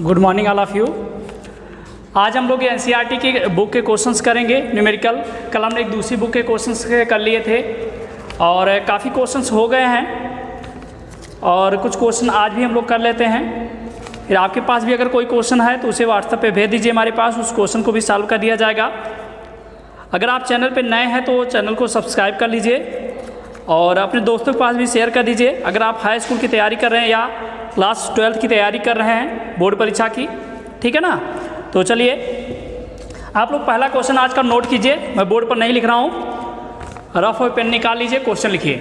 Good morning all of you. आज हम लोग एनसीईआरटी की बुक के क्वेश्चंस करेंगे न्यूमेरिकल। कल हमने एक दूसरी बुक के क्वेश्चंस कर लिए थे और काफ़ी क्वेश्चंस हो गए हैं और कुछ क्वेश्चन आज भी हम लोग कर लेते हैं। फिर आपके पास भी अगर कोई क्वेश्चन है तो उसे व्हाट्सएप पे भेज दीजिए हमारे पास, उस क्वेश्चन को भी सॉल्व कर दिया जाएगा। अगर आप चैनल पे नए हैं तो चैनल को सब्सक्राइब कर लीजिए और अपने दोस्तों के पास भी शेयर कर दीजिए। अगर आप हाई स्कूल की तैयारी कर रहे हैं या क्लास 12th की तैयारी कर रहे हैं बोर्ड परीक्षा की, ठीक है ना। तो चलिए आप लोग पहला क्वेश्चन आज का नोट कीजिए, मैं बोर्ड पर नहीं लिख रहा हूँ, रफ और पेन निकाल लीजिए, क्वेश्चन लिखिए,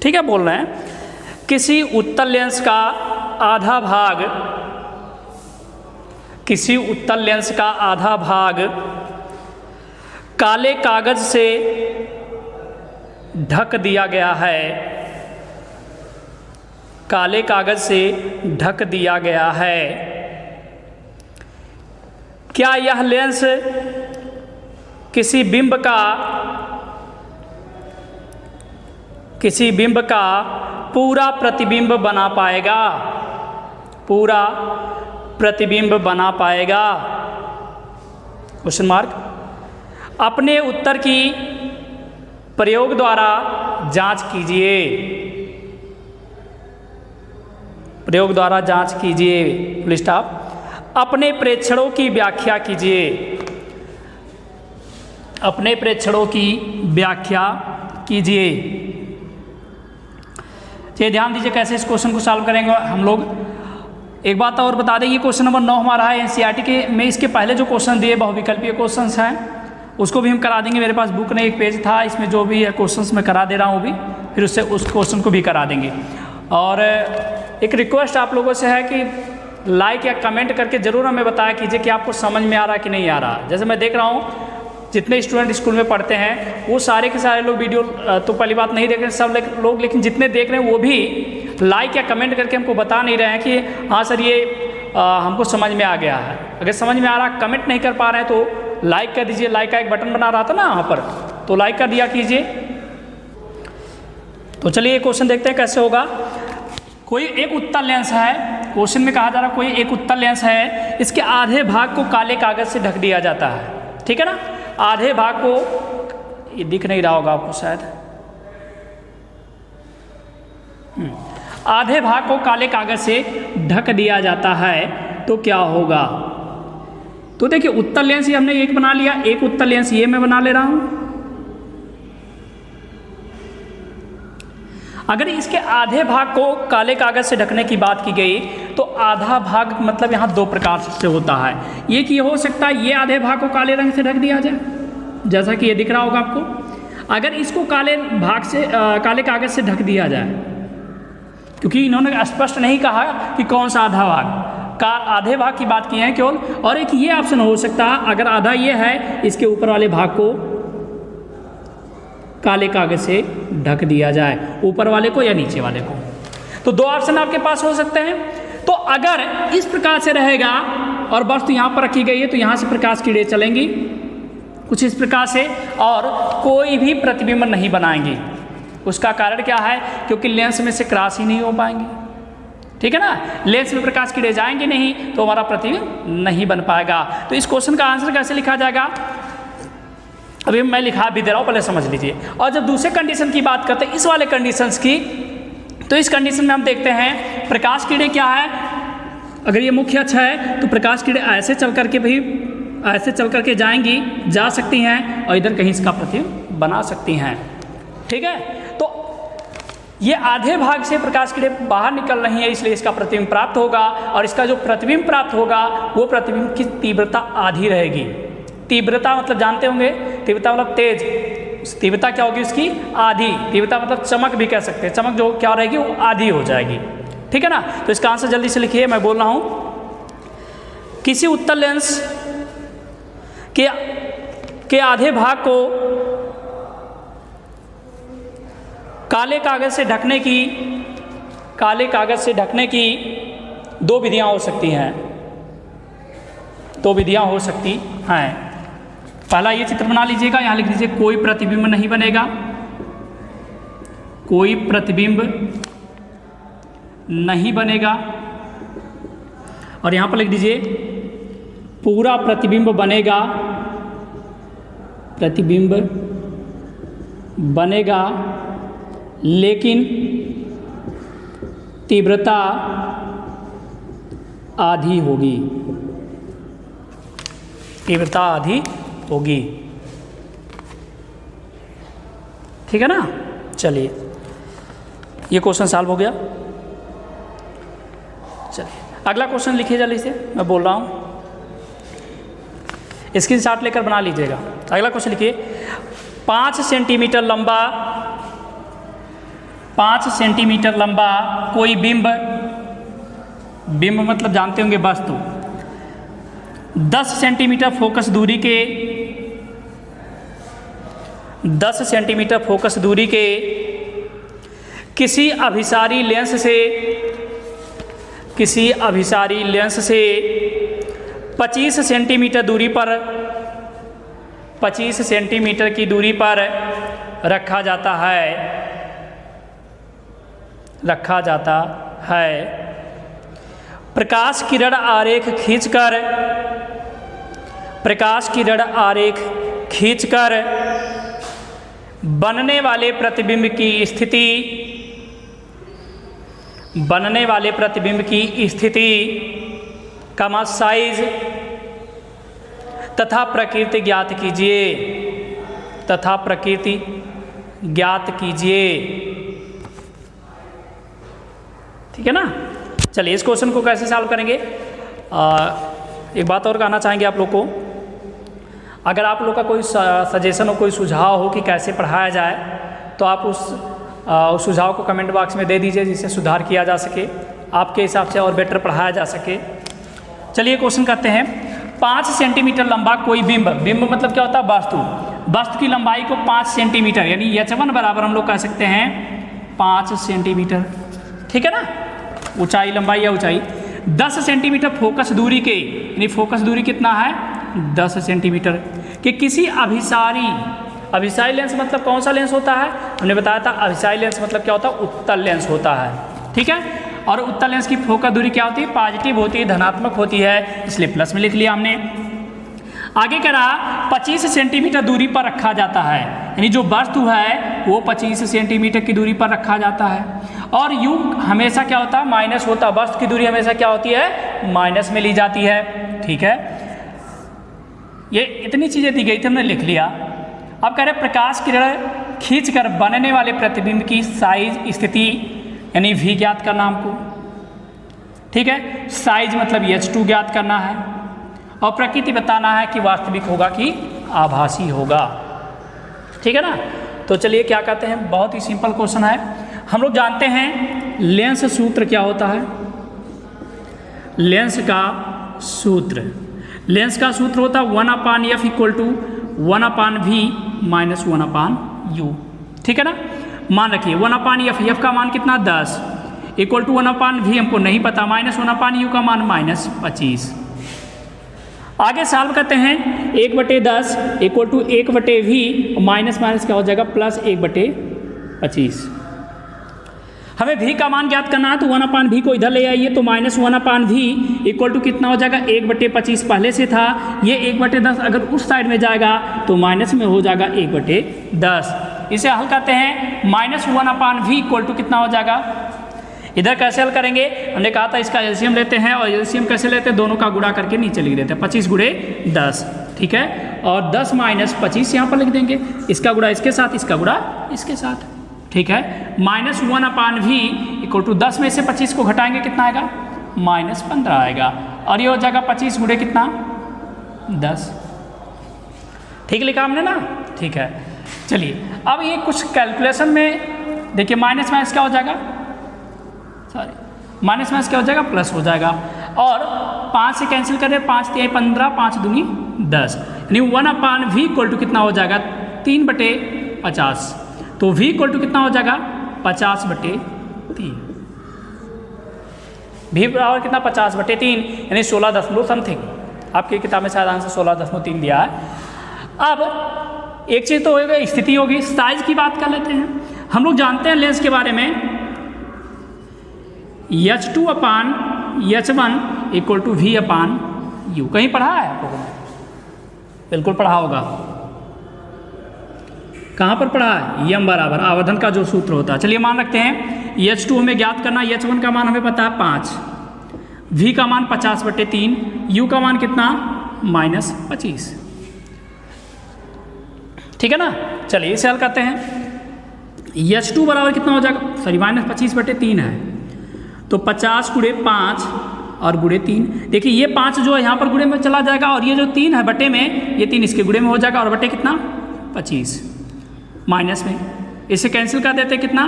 ठीक है। बोल रहे हैं किसी उत्तल लेंस का आधा भाग, किसी उत्तल लेंस का आधा भाग काले कागज से ढक दिया गया है, काले कागज से ढक दिया गया है। क्या यह लेंस किसी बिंब का पूरा प्रतिबिंब बना पाएगा, पूरा प्रतिबिंब बना पाएगा? Question mark. अपने उत्तर की प्रयोग द्वारा जांच कीजिए, प्रयोग द्वारा जांच कीजिए, फुल स्टॉप। अपने प्रेक्षणों की व्याख्या कीजिए, अपने प्रेक्षणों की व्याख्या कीजिए। चलिए ध्यान दीजिए कैसे इस क्वेश्चन को सॉल्व करेंगे हम लोग। एक बात और बता दें, ये क्वेश्चन नंबर 9 हमारा है एनसीईआरटी के में। इसके पहले जो क्वेश्चन दिए बहुविकल्पीय क्वेश्चंस हैं उसको भी हम करा देंगे। मेरे पास बुक नहीं, एक पेज था, इसमें जो भी है क्वेश्चंस मैं करा दे रहा हूँ भी, फिर उससे उस क्वेश्चन को भी करा देंगे। और एक रिक्वेस्ट आप लोगों से है कि लाइक या कमेंट करके ज़रूर हमें बताया कीजिए कि आपको समझ में आ रहा है कि नहीं आ रहा। जैसे मैं देख रहा हूँ जितने स्टूडेंट स्कूल में पढ़ते हैं वो सारे के सारे लोग वीडियो तो पहली बात नहीं देख रहे हैं सब लोग, लेकिन जितने देख रहे हैं वो भी लाइक या कमेंट करके हमको बता नहीं रहे हैं कि हाँ सर ये हमको समझ में आ गया है। अगर समझ में आ रहा, कमेंट नहीं कर पा रहे हैं तो लाइक कर दीजिए। लाइक का एक बटन बना रहा था ना वहाँ पर, तो लाइक कर दिया कीजिए। तो चलिए ये क्वेश्चन देखते हैं कैसे होगा। कोई एक उत्तल लेंस है, क्वेश्चन में कहा जा रहा कोई एक उत्तल लेंस है, इसके आधे भाग को काले कागज से ढक दिया जाता है, ठीक है ना। आधे भाग को, ये दिख नहीं रहा होगा आपको शायद, आधे भाग को काले कागज से ढक दिया जाता है तो क्या होगा? तो देखिए उत्तल लेंस ये हमने एक बना लिया, एक उत्तल लेंस ये मैं बना ले रहा हूं। अगर इसके आधे भाग को काले कागज से ढकने की बात की गई तो आधा भाग मतलब यहाँ दो प्रकार से होता है। एक ये हो सकता है ये आधे भाग को काले रंग से ढक दिया जाए, जैसा कि ये दिख रहा होगा आपको। अगर इसको काले भाग से काले कागज से ढक दिया जाए, क्योंकि इन्होंने स्पष्ट नहीं कहा कि कौन सा आधा भाग का, आधे भाग की बात की है केवल। और एक ये ऑप्शन हो सकता है, अगर आधा ये है इसके ऊपर वाले भाग को काले कागज से ढक दिया जाए, ऊपर वाले को या नीचे वाले को। तो दो ऑप्शन आपके पास हो सकते हैं। तो अगर इस प्रकार से रहेगा और वस्तु यहाँ पर रखी गई है तो यहाँ से प्रकाश की रे चलेंगी कुछ इस प्रकार से और कोई भी प्रतिबिंब नहीं बनाएंगी। उसका कारण क्या है? क्योंकि लेंस में से क्रॉस ही नहीं हो पाएंगे, ठीक है ना। लेंस में प्रकाश की रे जाएंगे नहीं तो हमारा प्रतिबिंब नहीं बन पाएगा। तो इस क्वेश्चन का आंसर कैसे लिखा जाएगा अभी मैं लिखा भी दे रहा हूँ, पहले समझ लीजिए। और जब दूसरे कंडीशन की बात करते हैं, इस वाले कंडीशंस की, तो इस कंडीशन में हम देखते हैं प्रकाश किरणें क्या है। अगर ये मुख्य अक्ष है तो प्रकाश किरणें ऐसे चल करके भी ऐसे चल करके जाएंगी, जा सकती हैं और इधर कहीं इसका प्रतिबिंब बना सकती हैं, ठीक है। तो ये आधे भाग से प्रकाश किरणें बाहर निकल रही है, इसलिए इसका प्रतिबिंब प्राप्त होगा। और इसका जो प्रतिबिंब प्राप्त होगा वो प्रतिबिंब की तीव्रता आधी रहेगी। तीव्रता मतलब जानते होंगे, तीव्रता मतलब तेज, तीव्रता क्या होगी उसकी? आधी। तीव्रता मतलब चमक भी कह सकते हैं, चमक जो क्या रहेगी वो आधी हो जाएगी, ठीक है ना। तो इसका आंसर जल्दी से लिखिए, मैं बोल रहा हूं। किसी उत्तल लेंस के आधे भाग को काले कागज से ढकने की दो विधियां हो सकती हैं, दो विधियां हो सकती हैं। पहला ये चित्र बना लीजिएगा, यहाँ लिख दीजिए कोई प्रतिबिंब नहीं बनेगा, कोई प्रतिबिंब नहीं बनेगा। और यहाँ पर लिख दीजिए पूरा प्रतिबिंब बनेगा लेकिन तीव्रता आधी होगी। ठीक है ना। चलिए ये क्वेश्चन सॉल्व हो गया। चलिए अगला क्वेश्चन लिखिए जल्दी से, मैं बोल रहा हूँ, स्क्रीनशॉट लेकर बना लीजिएगा। अगला क्वेश्चन लिखिए 5 सेंटीमीटर लंबा कोई बिंब मतलब जानते होंगे वस्तु, 10 सेंटीमीटर फोकस दूरी के किसी अभिसारी लेंस से 25 सेंटीमीटर की दूरी पर रखा जाता है। प्रकाश किरण आरेख खींचकर बनने वाले प्रतिबिंब की स्थिति साइज तथा प्रकृति ज्ञात कीजिए। ठीक है ना। चलिए इस क्वेश्चन को कैसे सॉल्व करेंगे। एक बात और कहना चाहेंगे आप लोग को, अगर आप लोग का कोई सजेशन हो, कोई सुझाव हो कि कैसे पढ़ाया जाए, तो आप उस सुझाव को कमेंट बॉक्स में दे दीजिए, जिससे सुधार किया जा सके, आपके हिसाब से और बेटर पढ़ाया जा सके। चलिए क्वेश्चन करते हैं। 5 सेंटीमीटर लंबा कोई बिंब मतलब क्या होता है, वस्तु की लंबाई को 5 सेंटीमीटर यानी h1 बराबर हम लोग कह सकते हैं 5 सेंटीमीटर। ठीक है ना, ऊंचाई, लंबाई या ऊंचाई 10 सेंटीमीटर फोकस दूरी के, यानी फोकस दूरी कितना है 10 सेंटीमीटर के किसी अभिसारी लेंस मतलब कौन सा लेंस होता है, हमने बताया था अभिसारी लेंस मतलब क्या होता है, उत्तल लेंस होता है। ठीक है, और उत्तल लेंस की फोकस दूरी क्या होती है, पॉजिटिव होती है, धनात्मक होती है, इसलिए प्लस में लिख लिया हमने। आगे कह रहा 25 सेंटीमीटर दूरी पर रखा जाता है, यानी जो वस्तु है वो 25 सेंटीमीटर की दूरी पर रखा जाता है। और यू हमेशा क्या होता है, माइनस होता है, वस्तु की दूरी हमेशा क्या होती है, माइनस में ली जाती है। ठीक है, ये इतनी चीज़ें दी गई थी, हमने लिख लिया। अब कह रहे प्रकाश किरण खींचकर बनने वाले प्रतिबिंब की साइज स्थिति यानी V ज्ञात करना हमको। ठीक है, साइज मतलब H2 ज्ञात करना है, और प्रकृति बताना है कि वास्तविक होगा कि आभासी होगा। ठीक है ना। तो चलिए क्या कहते हैं, बहुत ही सिंपल क्वेश्चन है। हम लोग जानते हैं लेंस सूत्र क्या होता है, लेंस का सूत्र होता है 1/f = 1/v - 1/u। ठीक है ना, मान रखिए 1/f का मान कितना 10 = 1/v हमको नहीं पता, -1/u का मान -25। आगे सॉल्व करते हैं 1/10 = 1/v, माइनस क्या हो जाएगा +1/25। हमें v का मान ज्ञात करना है, तो 1/v को इधर ले आइए, तो -1/v = कितना हो जाएगा 1/25 पहले से था, ये 1/10 अगर उस साइड में जाएगा तो माइनस में हो जाएगा 1/10। इसे हल करते हैं, -1/v = कितना हो जाएगा, इधर कैसे हल करेंगे, हमने कहा था इसका एलसीएम लेते हैं, और एलसीएम कैसे लेते हैं, दोनों का गुणा करके नीचे लिख देते हैं 25 × 10। ठीक है, और 10 - 25 यहाँ पर लिख देंगे, इसका गुणा इसके साथ, इसका गुणा इसके साथ। ठीक है, -1/v = 10 में से 25 को घटाएंगे कितना आएगा, -15 आएगा, और ये हो जाएगा 25 × कितना 10। ठीक लिखा हमने ना। ठीक है, चलिए अब ये कुछ कैलकुलेशन में देखिए, माइनस क्या हो जाएगा, माइनस क्या हो जाएगा, प्लस हो जाएगा, और 5 से कैंसिल करें, 5 × 3 = 15, 5 × 2 = 10, यानी 1/v = कितना हो जाएगा 3/50। तो v = कितना हो जाएगा 50/3, v बराबर कितना 50/3, यानी 16 समथिंग, आपकी किताब में शायद आंसर 16.3 दिया है। अब एक चीज़ तो होगा, स्थिति होगी, साइज की बात कर लेते हैं। हम लोग जानते हैं लेंस के बारे में H2/H1 equal to V upon U. कहीं पढ़ा है आप लोगों ने? बिल्कुल पढ़ा होगा। कहाँ पर पढ़ा है? यम बराबर आवर्धन का जो सूत्र होता है। चलिए मान रखते हैं H2 हमें ज्ञात करना, H1 का मान हमें पता है 5, V का मान 50/3, U का मान कितना -25। ठीक है ना। चलिए इसे हल करते हैं। H2 बराबर कितना हो जाएगा, सॉरी -25/3 है, तो 50 गुणे 5 और गुणे 3। देखिए ये 5 जो है यहाँ पर गुणे में चला जाएगा और ये जो 3 है बटे में, ये 3 इसके गुणे में हो जाएगा और बटे कितना 25 माइनस में, इसे कैंसिल कर देते कितना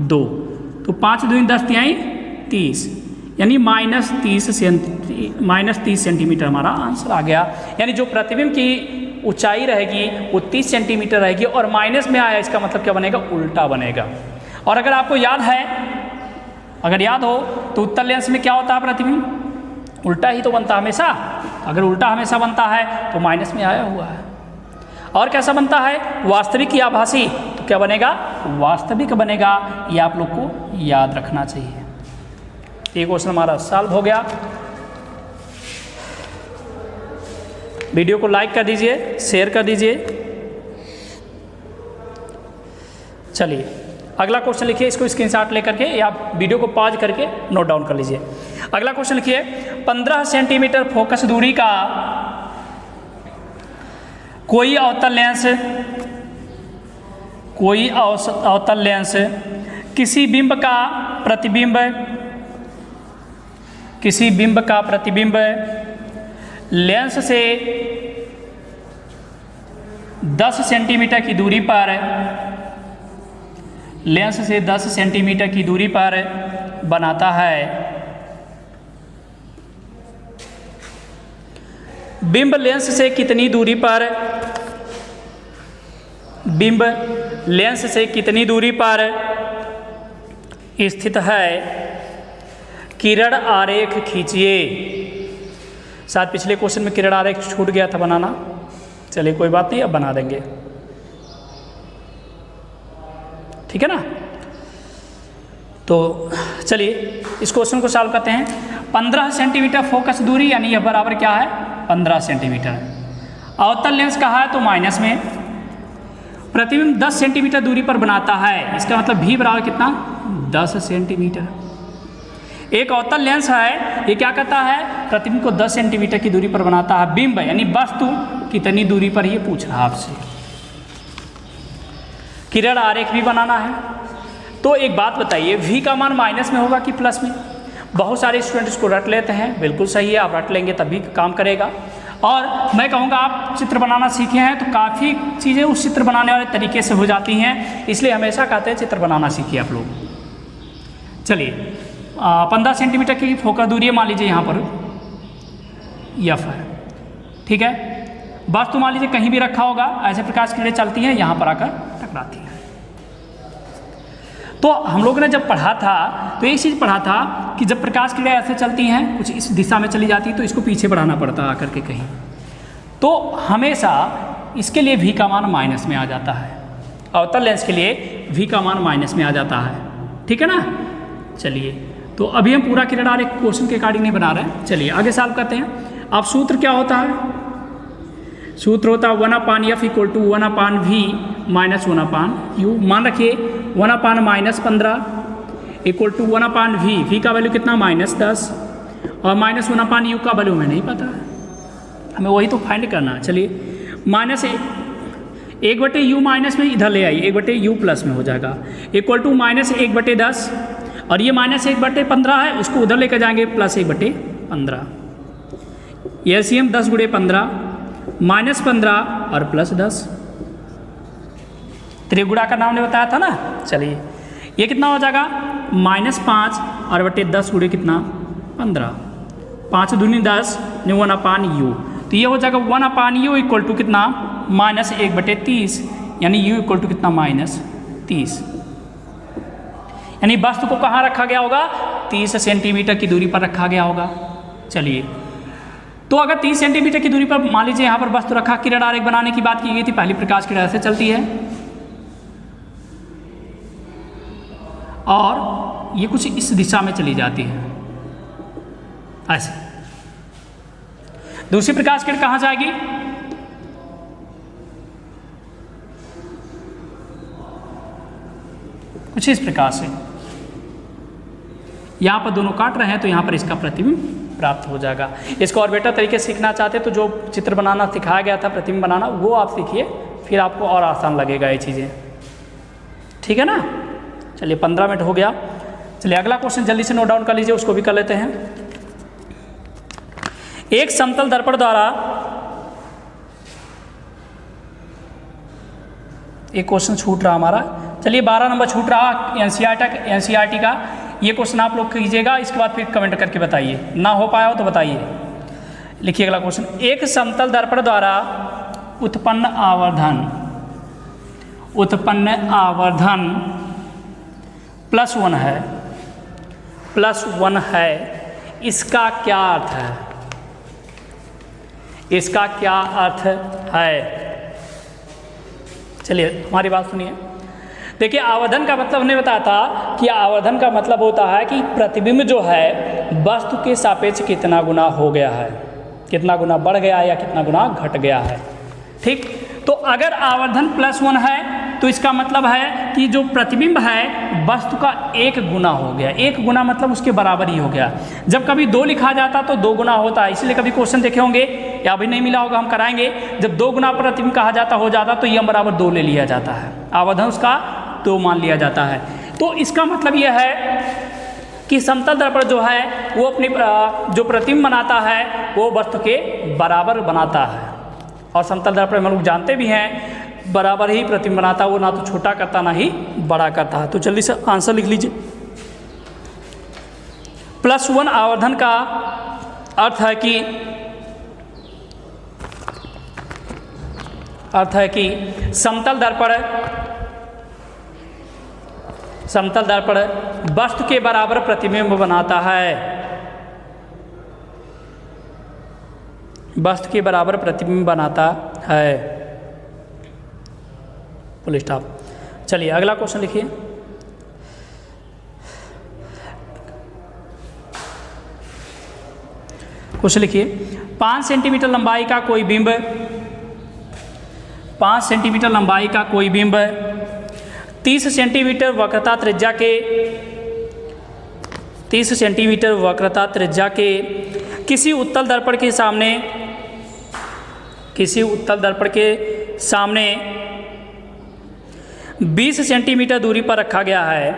2, तो 5 दूनी 10 तिहाई 30, यानी -30 सेंटीमीटर हमारा आंसर आ गया। यानी जो प्रतिबिंब की ऊंचाई रहेगी वो 30 सेंटीमीटर रहेगी और माइनस में आया, इसका मतलब क्या बनेगा, उल्टा बनेगा। और अगर आपको याद है, अगर याद हो तो उत्तल लेंस में क्या होता है प्रतिबिंब, उल्टा ही तो बनता है हमेशा। अगर उल्टा हमेशा बनता है तो माइनस में आया हुआ है। और कैसा बनता है, वास्तविक या आभासी, तो क्या बनेगा, वास्तविक बनेगा। ये आप लोग को याद रखना चाहिए। ये क्वेश्चन हमारा सॉल्व हो गया। वीडियो को लाइक कर दीजिए, शेयर कर दीजिए। चलिए अगला क्वेश्चन लिखिए, इसको स्क्रीनशॉट लेकर के या वीडियो को पॉज करके नोट डाउन कर लीजिए। अगला क्वेश्चन लिखिए, 15 सेंटीमीटर फोकस दूरी का कोई अवतल लेंस किसी बिंब का प्रतिबिंब लेंस से 10 सेंटीमीटर की दूरी पर बनाता है। बिंब लेंस से कितनी दूरी पर स्थित है, किरण आरेख खींचिए। शायद पिछले क्वेश्चन में किरण आरेख छूट गया था बनाना, चलिए कोई बात नहीं, अब बना देंगे। ठीक है ना। तो चलिए इस क्वेश्चन को सॉल्व करते हैं। 15 सेंटीमीटर फोकस दूरी, यानी यह बराबर क्या है, 15 सेंटीमीटर। अवतल लेंस कहा है तो माइनस में, प्रतिबिंब 10 सेंटीमीटर दूरी पर बनाता है, इसका मतलब भी बराबर कितना, 10 सेंटीमीटर। एक अवतल लेंस है, ये क्या करता है, प्रतिबिंब को 10 सेंटीमीटर की दूरी पर बनाता है। बिंब यानी वस्तु कितनी दूरी पर, ये पूछ रहा आपसे। किरण आरेख भी बनाना है। तो एक बात बताइए, V का मान माइनस में होगा कि प्लस में? बहुत सारे स्टूडेंट इसको रट लेते हैं, बिल्कुल सही है, आप रट लेंगे तभी काम करेगा। और मैं कहूँगा आप चित्र बनाना सीखे हैं तो काफ़ी चीज़ें उस चित्र बनाने वाले तरीके से हो जाती हैं, इसलिए हमेशा कहते हैं चित्र बनाना सीखिए आप लोग। चलिए 15 सेंटीमीटर की फोकस दूरी है, मान लीजिए यहाँ पर F है, ठीक है। वस्तु मान लीजिए कहीं भी रखा होगा, ऐसे प्रकाश किरणें चलती हैं, यहाँ पर आकर टकराती हैं। तो हम लोगों ने जब पढ़ा था तो एक चीज़ पढ़ा था कि जब प्रकाश किरणें ऐसे चलती हैं, कुछ इस दिशा में चली जाती है, तो इसको पीछे बढ़ाना पड़ता है आकर के कहीं, तो हमेशा इसके लिए V का मान माइनस में आ जाता है। अवतल लेंस के लिए V का मान माइनस में आ जाता है, ठीक है ना। चलिए तो अभी हम पूरा किरण आरेख क्वेश्चन के अकॉर्डिंग नहीं बना रहे हैं, चलिए आगे सॉल्व करते हैं। अब सूत्र क्या होता है, सूत्र होता है 1/F = 1/V - 1/U। मान रखिए 1/-15 = 1/V, V का वैल्यू कितना -10 और -1/U का वैल्यू हमें नहीं पता, हमें वही तो फाइंड करना है। चलिए -1/U माइनस में इधर ले आइए, 1/U प्लस में हो जाएगा, इक्वल टू -1/10 और ये -1/15 है, उसको उधर लेकर जाएंगे +1/15। एलसीएम 10 × 15 -15 और +10, त्रिगुणा का नाम ने बताया था ना। चलिए ये कितना हो जाएगा, -5 और बटे 10 गुणे कितना 15, 5 दूनी 10 ने 1/U, तो ये हो जाएगा 1/U इक्वल टू कितना -1/30, यानी U इक्वल टू कितना -30। यानी वस्तु को कहाँ रखा गया होगा, 30 सेंटीमीटर की दूरी पर रखा गया होगा। चलिए तो अगर 30 सेंटीमीटर की दूरी पर मान लीजिए यहाँ पर वस्तु रखा, किरण आरेख बनाने की बात की गई थी, पहली प्रकाश किरण ऐसे चलती है और ये कुछ इस दिशा में चली जाती है ऐसे, दूसरी प्रकाश किरण कहाँ जाएगी? कुछ इस प्रकार से, यहाँ पर दोनों काट रहे हैं तो यहाँ पर इसका प्रतिबिंब प्राप्त हो जाएगा। इसको और बेटर तरीके से सीखना चाहते तो जो चित्र बनाना सिखाया गया था प्रतिबिंब बनाना, वो आप सीखिए, फिर आपको और आसान लगेगा ये चीज़ें। ठीक है ना? चलिए 15 मिनट हो गया। चलिए अगला क्वेश्चन जल्दी से नोट डाउन कर लीजिए, उसको भी कर लेते हैं। एक समतल दर्पण द्वारा, एक क्वेश्चन छूट रहा हमारा, चलिए 12 नंबर छूट रहा एनसीईआरटी का। ये क्वेश्चन आप लोग कीजिएगा, इसके बाद फिर कमेंट करके बताइए, ना हो पाया हो तो बताइए। लिखिए अगला क्वेश्चन। एक समतल दर्पण द्वारा उत्पन्न आवर्धन +1 है, +1 है, इसका क्या अर्थ है? इसका क्या अर्थ है? चलिए हमारी बात सुनिए। देखिए आवर्धन का मतलब हमने बताया था कि आवर्धन का मतलब होता है कि प्रतिबिंब जो है वस्तु के सापेक्ष कितना गुना हो गया है, कितना गुना बढ़ गया या कितना गुना घट गया है। ठीक, तो अगर आवर्धन +1 है तो इसका मतलब है कि जो प्रतिबिंब है वस्तु का 1 गुना हो गया। 1 गुना मतलब उसके बराबर ही हो गया। जब कभी 2 लिखा जाता तो 2 गुना होता है, इसलिए कभी क्वेश्चन देखे होंगे या अभी नहीं मिला होगा, हम कराएंगे। जब 2 गुना प्रतिबिंब कहा जाता हो जाता तो m बराबर 2 ले लिया जाता है, आवर्धन उसका 2 मान लिया जाता है। तो इसका मतलब यह है कि समतल दर्पण जो है वो अपनी जो प्रतिबिंब बनाता है वो वस्तु के बराबर बनाता है, और समतल दर्पण हम लोग जानते भी हैं बराबर ही प्रतिबिंब बनाता है, वो ना तो छोटा करता ना ही बड़ा करता है। तो जल्दी से आंसर लिख लीजिए। +1 आवर्धन का अर्थ है कि समतल दर्पण वस्तु के बराबर प्रतिबिंब बनाता है, वस्तु के बराबर प्रतिबिंब बनाता है। Full stop. चलिए अगला क्वेश्चन लिखिए। क्वेश्चन लिखिए। 5 सेंटीमीटर लंबाई का कोई बिंब, 5 सेंटीमीटर लंबाई का कोई बिंब 30 सेंटीमीटर वक्रता त्रिज्या के 30 सेंटीमीटर वक्रता त्रिज्या के किसी उत्तल दर्पण के सामने 20 सेंटीमीटर दूरी पर रखा गया है,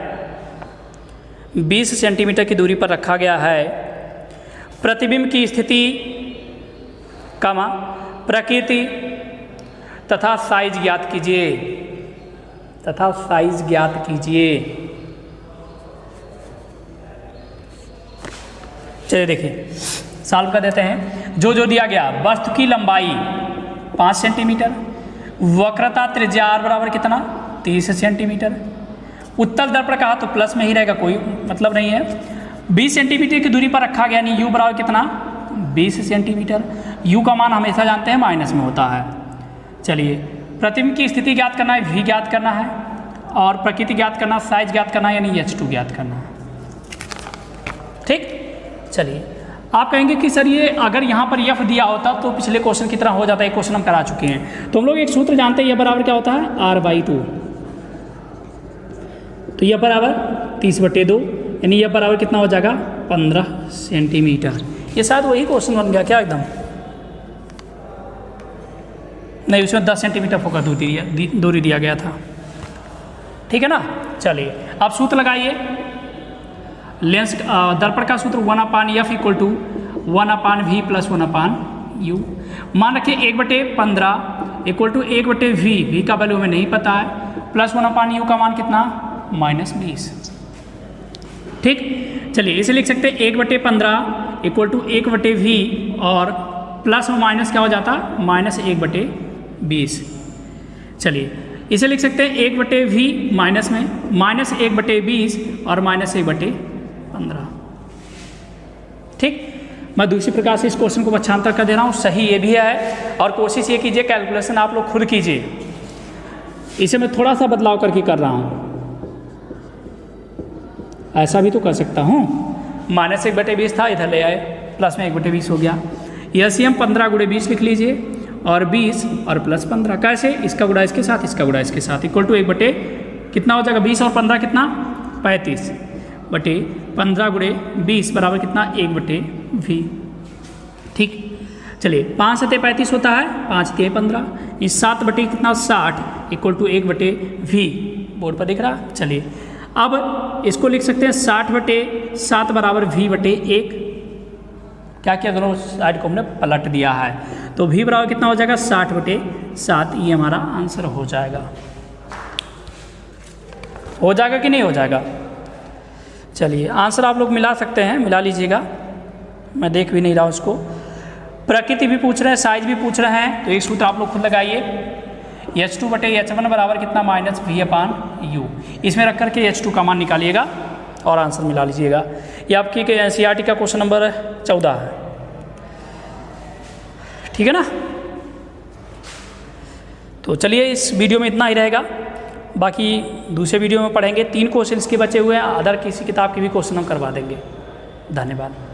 20 सेंटीमीटर की दूरी पर रखा गया है। प्रतिबिंब की स्थिति, प्रकृति तथा साइज ज्ञात कीजिए। चलिए देखिए सॉल्व कर देते हैं। जो दिया गया, वस्तु की लंबाई 5 सेंटीमीटर, वक्रता त्रिज्या r बराबर कितना 30 सेंटीमीटर, उत्तल दर्पण कहा तो प्लस में ही रहेगा, कोई मतलब नहीं है। 20 सेंटीमीटर की दूरी पर रखा गया, यानी u बराबर कितना 20 सेंटीमीटर। u का मान हमेशा जानते हैं माइनस में होता है। चलिए प्रतिबिंब की स्थिति ज्ञात करना है, v ज्ञात करना है, और प्रकृति ज्ञात करना, साइज ज्ञात करना यानी h2 ज्ञात करना है। ठीक, चलिए आप कहेंगे कि सर ये अगर यहाँ पर f दिया होता तो पिछले क्वेश्चन की तरह हो जाता है, एक क्वेश्चन हम करा चुके हैं। तो हम लोग एक सूत्र जानते हैं, यह बराबर क्या होता है r/2। तो यह बराबर 30/2, यानी यह बराबर कितना हो जाएगा 15 सेंटीमीटर। ये शायद वही क्वेश्चन बन गया क्या एकदम? नहीं, उसमें 10 सेंटीमीटर फोकस दूरी दिया गया था। ठीक है ना? चलिए आप सूत्र लगाइए। लेंस दर्पण का सूत्र 1/f = 1/v + 1/u। मान रखिए 1/15 = 1/v, v का वैल्यू हमें नहीं पता है, प्लस 1/u का मान कितना -20। ठीक, चलिए इसे लिख सकते हैं 1/15 = 1/v और प्लस और माइनस क्या हो जाता -1/20। चलिए इसे लिख सकते हैं 1/v माइनस में -1/20 और -1/15। ठीक, मैं दूसरी प्रकार से इस क्वेश्चन को पक्षांतर कर दे रहा हूँ, सही ये भी है। और कोशिश ये कीजिए कैलकुलेशन आप लोग खुद कीजिए, इसे मैं थोड़ा सा बदलाव करके कर रहा हूँ। ऐसा भी तो कर सकता हूँ, -1/20 था, इधर ले आए, प्लस में 1/20 हो गया। एलसीएम 15 गुणे 20 लिख लीजिए और 20 और प्लस 15 कैसे, इसका गुणा इसके साथ, इसका गुणा इसके साथ, इक्वल टू 1 बटे कितना हो जाएगा 20 और 15 कितना 35 बटे 15 गुणे 20 बराबर कितना 1 बटे v। ठीक, चलिए 5 सते 35 होता है, 5 के 15, इस 7 बटे कितना 60 इक्वल टू 1 बटे v। बोर्ड पर दिख रहा। चलिए अब इसको लिख सकते हैं 60 बटे 7 बराबर v बटे 1। क्या किया, दोनों साइड को हमने पलट दिया है, तो v बराबर कितना हो जाएगा 60 बटे 7। ये हमारा आंसर हो जाएगा। हो जाएगा कि नहीं हो जाएगा? चलिए आंसर आप लोग मिला सकते हैं, मिला लीजिएगा, मैं देख भी नहीं रहा उसको। प्रकृति भी पूछ रहे हैं, साइज भी पूछ रहे हैं, तो एक सूत्र आप लोग खुद लगाइए, H2 बटे H1 बराबर कितना माइनस v/u। इसमें रख करके H2 का मान निकालिएगा और आंसर मिला लीजिएगा। ये आपकी NCERT का क्वेश्चन नंबर 14 है, ठीक है ना। तो चलिए इस वीडियो में इतना ही रहेगा, बाकी दूसरे वीडियो में पढ़ेंगे। 3 क्वेश्चन के बचे हुए हैं, अदर किसी किताब के भी क्वेश्चन हम करवा देंगे। धन्यवाद।